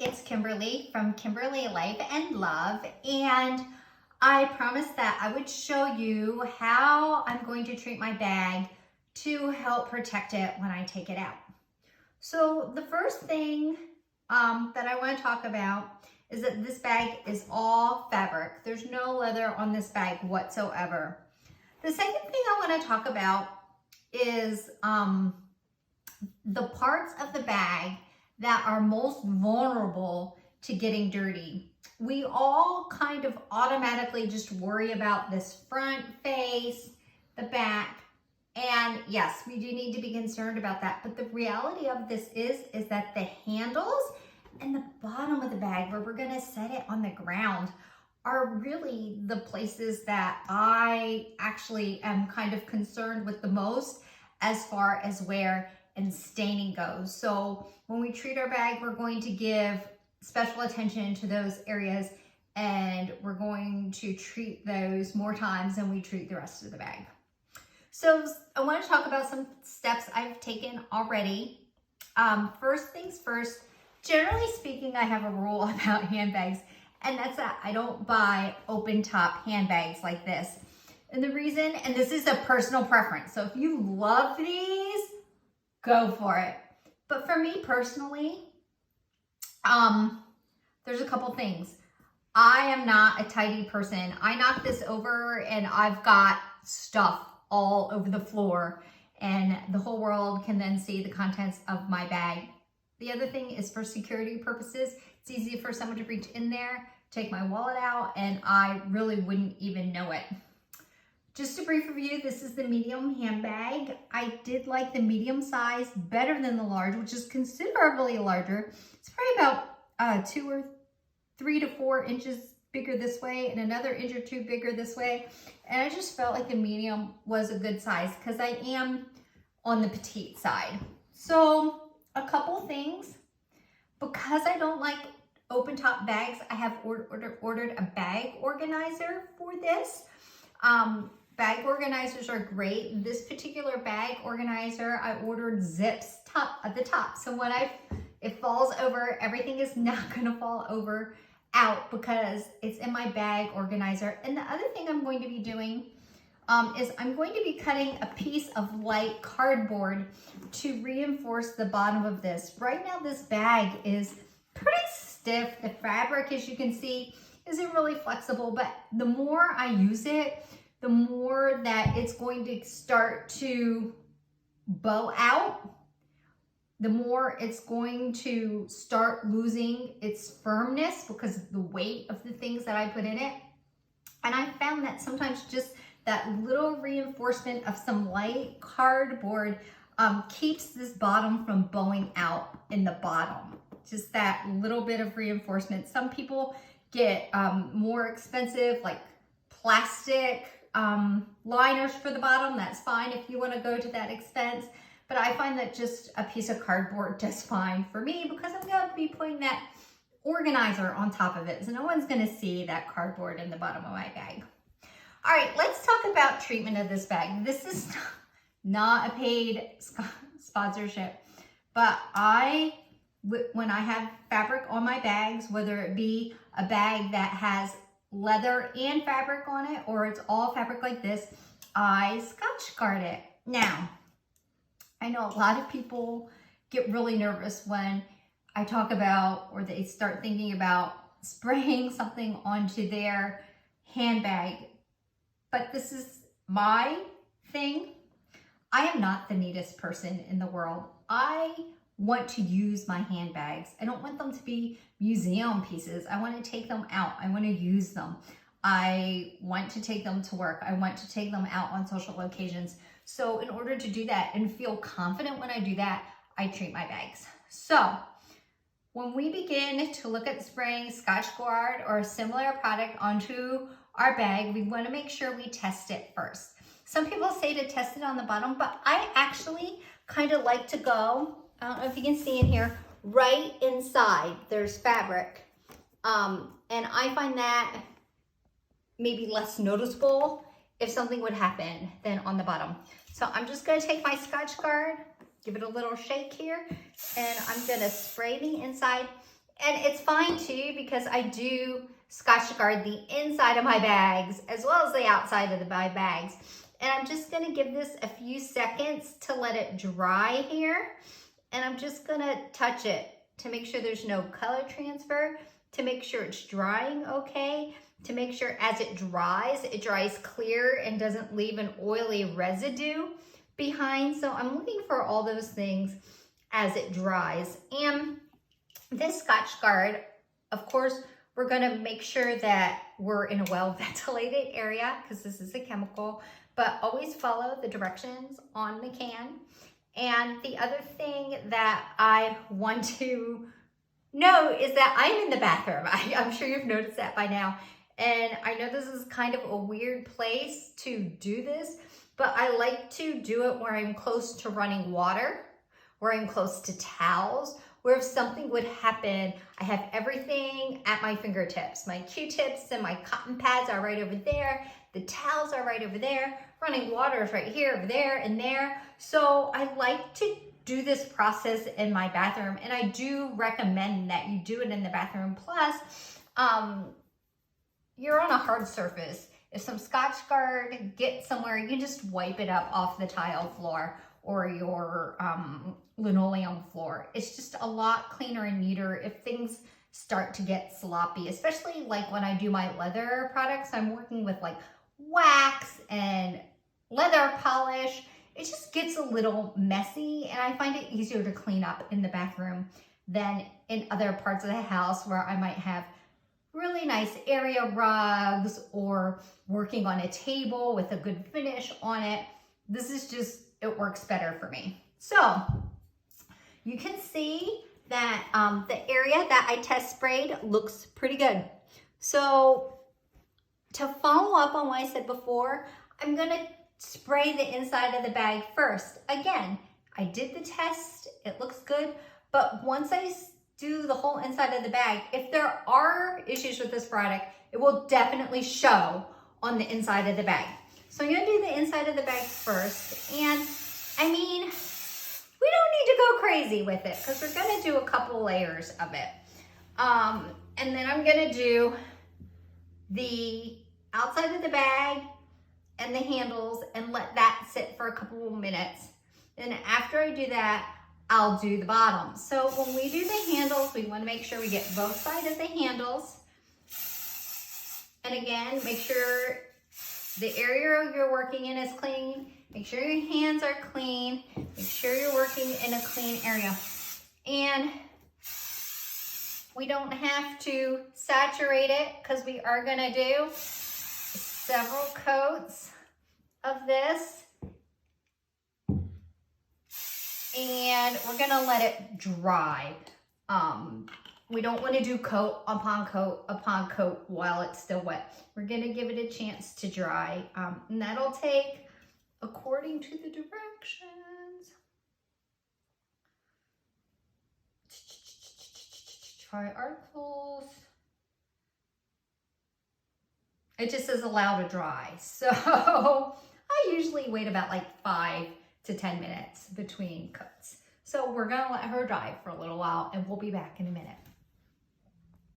it's Kimberly from Kimberly Life and Love, and I promised that I would show you how I'm going to treat my bag to help protect it when I take it out. So the first thing that I want to talk about is that this bag is all fabric. There's no leather on this bag whatsoever. The second thing I want to talk about is the parts of the bag that are most vulnerable to getting dirty. We all kind of automatically just worry about this front face, the back, and yes, we do need to be concerned about that. But the reality of this is that the handles and the bottom of the bag where we're gonna set it on the ground are really the places that I actually am kind of concerned with the most as far as wear and staining goes. So when we treat our bag, we're going to give special attention to those areas, and we're going to treat those more times than we treat the rest of the bag. So I want to talk about some steps I've taken already. First things first, generally speaking, I have a rule about handbags, and that's that I don't buy open top handbags like this. And the reason, and this is a personal preference, so if you love these, go for it. But for me personally, there's a couple things. I am not a tidy person. I knock this over and I've got stuff all over the floor, and the whole world can then see the contents of my bag. The other thing is for security purposes. It's easy for someone to reach in there, take my wallet out, and I really wouldn't even know it. Just a brief review, this is the medium handbag. I did like the medium size better than the large, which is considerably larger. It's probably about 2 or 3 to 4 inches bigger this way and another inch or 2 bigger this way. And I just felt like the medium was a good size because I am on the petite side. So a couple things, because I don't like open top bags, I have ordered a bag organizer for this. Bag organizers are great. This particular bag organizer, I ordered zips at the top. So when it falls over, everything is not gonna fall over out because it's in my bag organizer. And the other thing I'm going to be doing is I'm going to be cutting a piece of light cardboard to reinforce the bottom of this. Right now, this bag is pretty stiff. The fabric, as you can see, isn't really flexible, but the more I use it, the more that it's going to start to bow out, the more it's going to start losing its firmness because of the weight of the things that I put in it. And I found that sometimes just that little reinforcement of some light cardboard keeps this bottom from bowing out in the bottom. Just that little bit of reinforcement. Some people get more expensive, like plastic liners for the bottom. That's fine if you want to go to that expense. But I find that just a piece of cardboard just fine for me because I'm going to be putting that organizer on top of it. So no one's going to see that cardboard in the bottom of my bag. All right, let's talk about treatment of this bag. This is not a paid sponsorship, but when I have fabric on my bags, whether it be a bag that has leather and fabric on it, or it's all fabric like this, I Scotch guard it. Now, I know a lot of people get really nervous when I talk about, or they start thinking about spraying something onto their handbag, but this is my thing. I am not the neatest person in the world. I want to use my handbags. I don't want them to be museum pieces. I want to take them out. I want to use them. I want to take them to work. I want to take them out on social occasions. So in order to do that and feel confident when I do that, I treat my bags. So when we begin to look at spraying Scotch Guard or a similar product onto our bag, we want to make sure we test it first. Some people say to test it on the bottom, but I actually kind of like to go, I don't know if you can see in here, right inside there's fabric. And I find that maybe less noticeable if something would happen than on the bottom. So I'm just gonna take my Scotch Guard, give it a little shake here, and I'm gonna spray the inside. And it's fine too, because I do Scotch guard the inside of my bags as well as the outside of my bags. And I'm just gonna give this a few seconds to let it dry here. And I'm just gonna touch it to make sure there's no color transfer, to make sure it's drying okay, to make sure as it dries clear and doesn't leave an oily residue behind. So I'm looking for all those things as it dries. And this Scotch guard, of course, we're gonna make sure that we're in a well-ventilated area because this is a chemical, but always follow the directions on the can. And the other thing that I want to know is that I'm in the bathroom. I'm sure you've noticed that by now. And I know this is kind of a weird place to do this, but I like to do it where I'm close to running water, where I'm close to towels, where if something would happen, I have everything at my fingertips. My Q-tips and my cotton pads are right over there. The towels are right over there. Running water is right here, over there, and there. So I like to do this process in my bathroom, and I do recommend that you do it in the bathroom. Plus, you're on a hard surface. If some Scotch guard gets somewhere, you just wipe it up off the tile floor or your linoleum floor. It's just a lot cleaner and neater if things start to get sloppy, especially like when I do my leather products. I'm working with like wax and leather polish. It just gets a little messy, and I find it easier to clean up in the bathroom than in other parts of the house where I might have really nice area rugs or working on a table with a good finish on it. This is just, it works better for me. So you can see that the area that I test sprayed looks pretty good. So to follow up on what I said before, I'm gonna spray the inside of the bag first. Again, I did the test, it looks good, but once I do the whole inside of the bag, if there are issues with this product, it will definitely show on the inside of the bag. So I'm gonna do the inside of the bag first. And I mean, we don't need to go crazy with it because we're gonna do a couple layers of it. And then I'm gonna do the outside of the bag and the handles and let that sit for a couple of minutes. And after I do that, I'll do the bottom. So when we do the handles, we want to make sure we get both sides of the handles. And again, make sure the area you're working in is clean. Make sure your hands are clean. Make sure you're working in a clean area. And we don't have to saturate it because we are gonna do several coats of this. And we're gonna let it dry. We don't wanna do coat upon coat upon coat while it's still wet. We're gonna give it a chance to dry. And that'll take, according to the directions, try articles. It just says allow to dry. So I usually wait about like 5 to 10 minutes between coats. So we're gonna let her dry for a little while and we'll be back in a minute.